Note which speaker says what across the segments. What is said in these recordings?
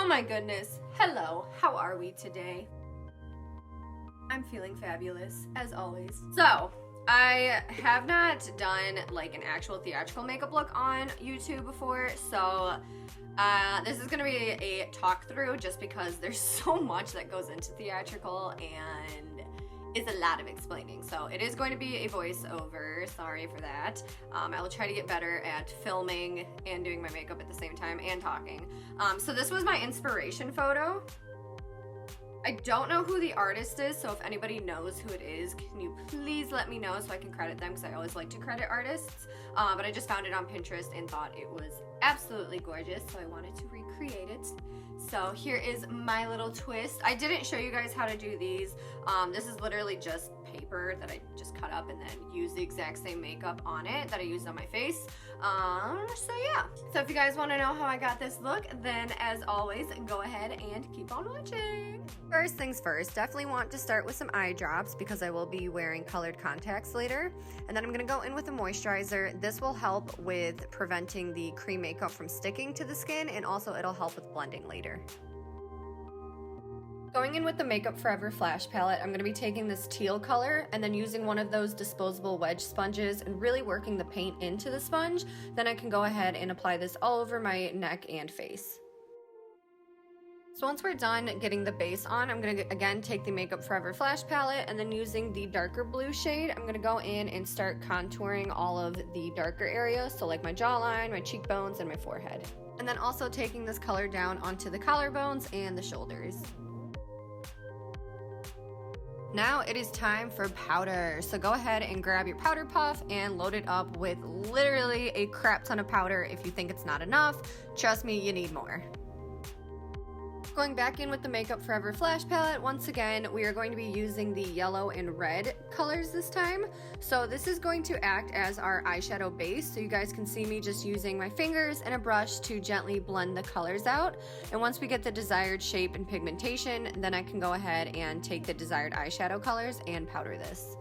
Speaker 1: Oh my goodness. Hello, how are we today? I'm feeling fabulous, as always. So, I have not done like an actual theatrical makeup look on YouTube before, so this is gonna be a talk through just because there's so much that goes into theatrical and it's a lot of explaining. So it is going to be a voiceover, sorry for that. I will try to get better at filming and doing my makeup at the same time and talking. So this was my inspiration photo. I don't know who the artist is, so if anybody knows who it is, can you please let me know so I can credit them, because I always like to credit artists. But I just found it on Pinterest and thought it was absolutely gorgeous, so I wanted to recreate it. So here is my little twist. I didn't show you guys how to do these. This is literally just paper that I just cut up and then use the exact same makeup on it that I used on my face. So yeah. So if you guys want to know how I got this look, then as always, go ahead and keep on watching. First things first, definitely want to start with some eye drops because I will be wearing colored contacts later. And then I'm going to go in with a moisturizer. This will help with preventing the cream makeup from sticking to the skin, and also it'll help with blending later. Going in with the Makeup Forever Flash Palette, I'm going to be taking this teal color and then using one of those disposable wedge sponges and really working the paint into the sponge. Then I can go ahead and apply this all over my neck and face. So once we're done getting the base on, I'm going to again take the Makeup Forever Flash Palette and then using the darker blue shade, I'm going to go in and start contouring all of the darker areas, so like my jawline, my cheekbones, and my forehead. And then also taking this color down onto the collarbones and the shoulders. Now it is time for powder. So go ahead and grab your powder puff and load it up with literally a crap ton of powder. If you think it's not enough, trust me, you need more. Going back in with the Makeup Forever Flash Palette, once again, we are going to be using the yellow and red colors this time. So this is going to act as our eyeshadow base, so you guys can see me just using my fingers and a brush to gently blend the colors out. And once we get the desired shape and pigmentation, then I can go ahead and take the desired eyeshadow colors and powder this.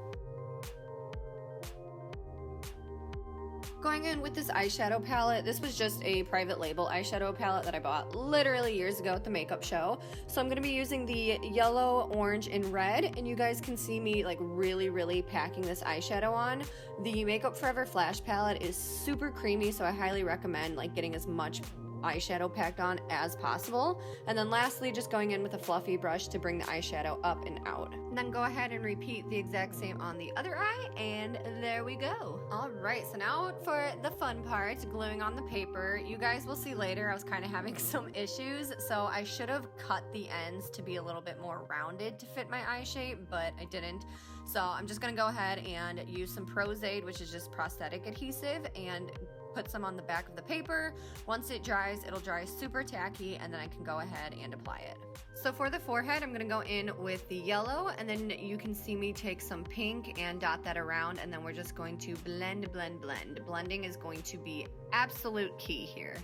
Speaker 1: Going in with this eyeshadow palette, this was just a private label eyeshadow palette that I bought literally years ago at the makeup show. So I'm going to be using the yellow, orange, and red, and you guys can see me like really packing this eyeshadow on. The Makeup Forever Flash palette is super creamy, so I highly recommend like getting as much eyeshadow packed on as possible. And then lastly, just going in with a fluffy brush to bring the eyeshadow up and out. And then go ahead and repeat the exact same on the other eye, and there we go. All right, so now for the fun part, gluing on the paper. You guys will see later I was kind of having some issues, so I should have cut the ends to be a little bit more rounded to fit my eye shape, but I didn't. So I'm just gonna go ahead and use some Prozade, which is just prosthetic adhesive, and put some on the back of the paper. Once it dries, it'll dry super tacky, and then I can go ahead and apply it. So for the forehead, I'm gonna go in with the yellow, and then you can see me take some pink and dot that around, and then we're just going to blend. Blending is going to be absolute key here.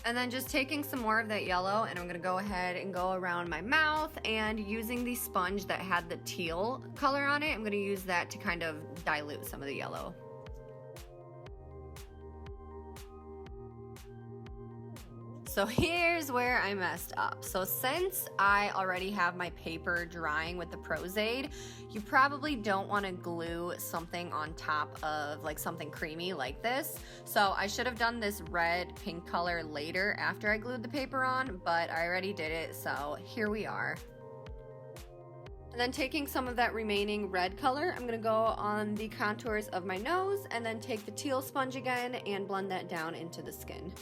Speaker 1: And then just taking some more of that yellow, and I'm gonna go ahead and go around my mouth, and using the sponge that had the teal color on it, I'm gonna use that to kind of dilute some of the yellow. So here's where I messed up. So since I already have my paper drying with the Prozade, you probably don't want to glue something on top of like something creamy like this. So I should have done this red pink color later after I glued the paper on, but I already did it, so here we are. And then taking some of that remaining red color, I'm gonna go on the contours of my nose and then take the teal sponge again and blend that down into the skin.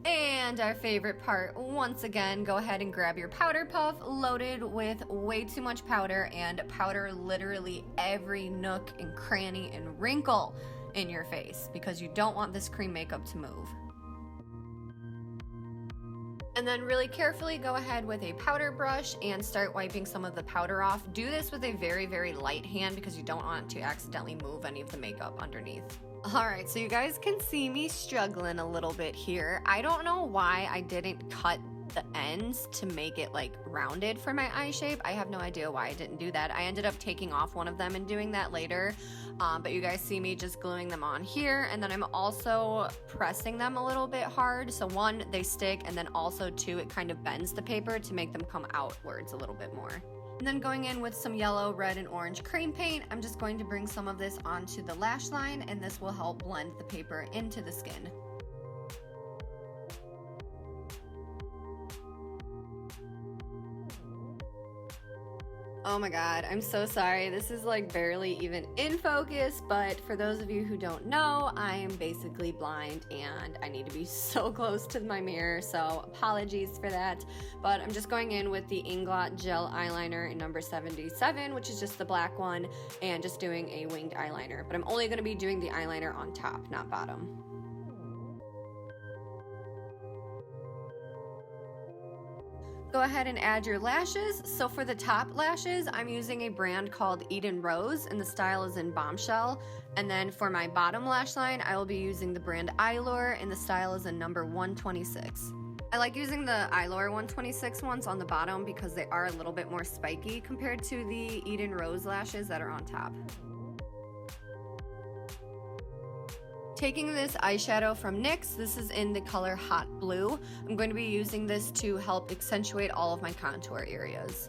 Speaker 1: And our favorite part, once again, go ahead and grab your powder puff loaded with way too much powder, and powder literally every nook and cranny and wrinkle in your face because you don't want this cream makeup to move. And then really carefully go ahead with a powder brush and start wiping some of the powder off. Do this with a very light hand because you don't want to accidentally move any of the makeup underneath. Alright, so you guys can see me struggling a little bit here. I don't know why I didn't cut the ends to make it like rounded for my eye shape. I have no idea why I didn't do that. I ended up taking off one of them and doing that later, but you guys see me just gluing them on here, and then I'm also pressing them a little bit hard. So one, they stick, and then also two, it kind of bends the paper to make them come outwards a little bit more. And then going in with some yellow, red, and orange cream paint, I'm just going to bring some of this onto the lash line, and this will help blend the paper into the skin. Oh my god, I'm so sorry. This is like barely even in focus, but for those of you who don't know, I am basically blind and I need to be so close to my mirror, so apologies for that. But I'm just going in with the Inglot Gel Eyeliner in number 77, which is just the black one, and just doing a winged eyeliner. But I'm only going to be doing the eyeliner on top, not bottom. Go ahead and add your lashes. So for the top lashes, I'm using a brand called Eden Rose, and the style is in Bombshell. And then for my bottom lash line, I will be using the brand Eylure, and the style is in number 126. I like using the Eylure 126 ones on the bottom because they are a little bit more spiky compared to the Eden Rose lashes that are on top. Taking this eyeshadow from NYX, this is in the color Hot Blue. I'm going to be using this to help accentuate all of my contour areas.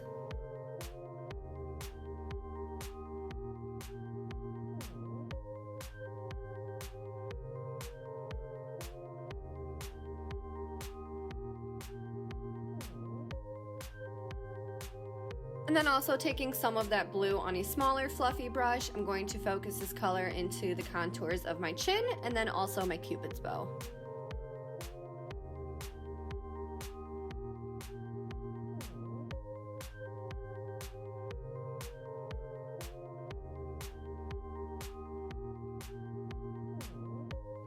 Speaker 1: And then also taking some of that blue on a smaller fluffy brush, I'm going to focus this color into the contours of my chin and then also my Cupid's bow.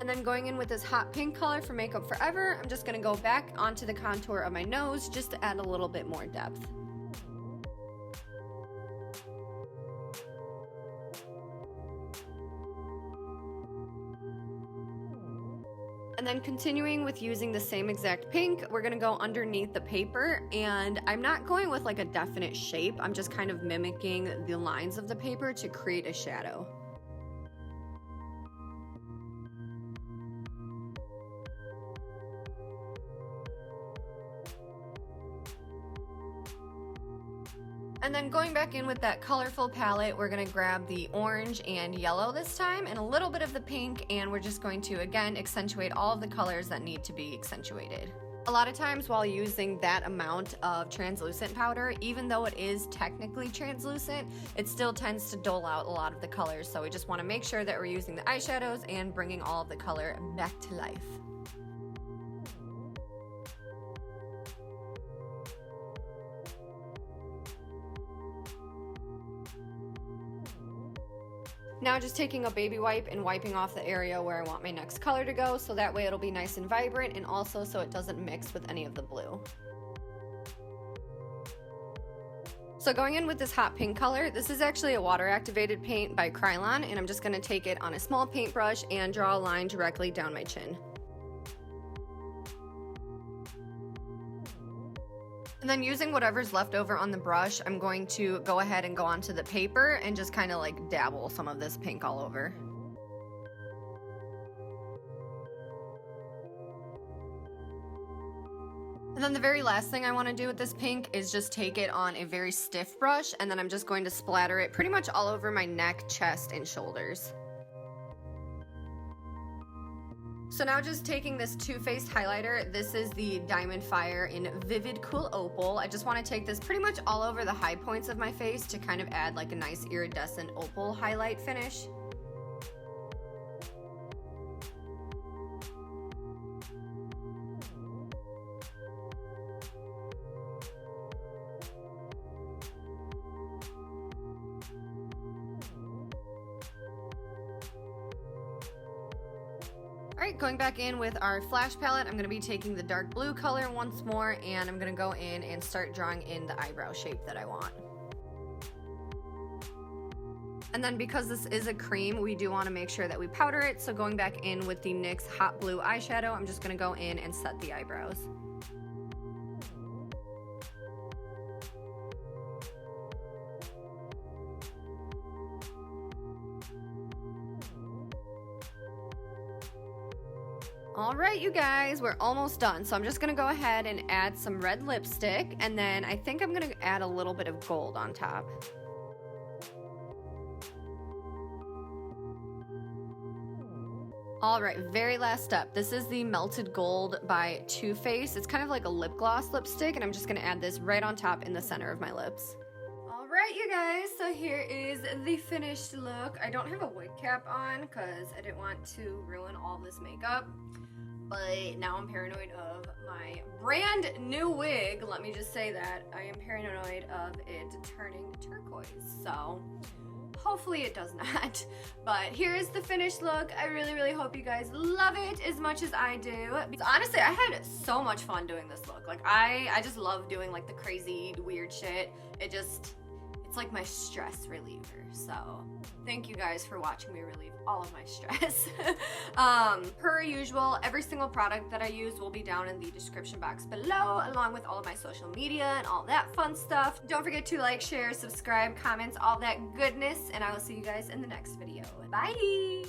Speaker 1: And then going in with this hot pink color for Makeup Forever, I'm just going to go back onto the contour of my nose just to add a little bit more depth. And then continuing with using the same exact pink, we're gonna go underneath the paper, and I'm not going with like a definite shape, I'm just kind of mimicking the lines of the paper to create a shadow. And then going back in with that colorful palette, we're gonna grab the orange and yellow this time and a little bit of the pink, and we're just going to, again, accentuate all of the colors that need to be accentuated. A lot of times while using that amount of translucent powder, even though it is technically translucent, it still tends to dull out a lot of the colors, so we just wanna make sure that we're using the eyeshadows and bringing all of the color back to life. Now just taking a baby wipe and wiping off the area where I want my next color to go, so that way it'll be nice and vibrant, and also so it doesn't mix with any of the blue. So going in with this hot pink color, this is actually a water activated paint by Kryolan, and I'm just going to take it on a small paintbrush and draw a line directly down my chin. And then using whatever's left over on the brush, I'm going to go ahead and go onto the paper and just kind of like dabble some of this pink all over. And then the very last thing I want to do with this pink is just take it on a very stiff brush, and then I'm just going to splatter it pretty much all over my neck, chest, and shoulders. So now just taking this Toofaced highlighter, this is the Diamond Fire in Vivid Cool Opal. I just want to take this pretty much all over the high points of my face to kind of add like a nice iridescent opal highlight finish. Alright, going back in with our flash palette, I'm going to be taking the dark blue color once more, and I'm going to go in and start drawing in the eyebrow shape that I want. And then because this is a cream, we do want to make sure that we powder it, so going back in with the NYX Hot Blue Eyeshadow, I'm just going to go in and set the eyebrows. All right, you guys, we're almost done. So I'm just gonna go ahead and add some red lipstick, and then I think I'm gonna add a little bit of gold on top. All right, very last step. This is the Melted Gold by Toofaced. It's kind of like a lip gloss lipstick, and I'm just gonna add this right on top in the center of my lips. All right, you guys, so here is the finished look. I don't have a wig cap on because I didn't want to ruin all this makeup, but now I'm paranoid of my brand new wig. Let me just say that. I am paranoid of it turning turquoise, so hopefully it does not. But here's the finished look. I really hope you guys love it as much as I do. Because honestly, I had so much fun doing this look. Like I just love doing like the crazy weird shit. It's like my stress reliever. So thank you guys for watching me relieve all of my stress. Per usual, every single product that I use will be down in the description box below, along with all of my social media and all that fun stuff. Don't forget to like, share, subscribe, comments, all that goodness, and I will see you guys in the next video. Bye!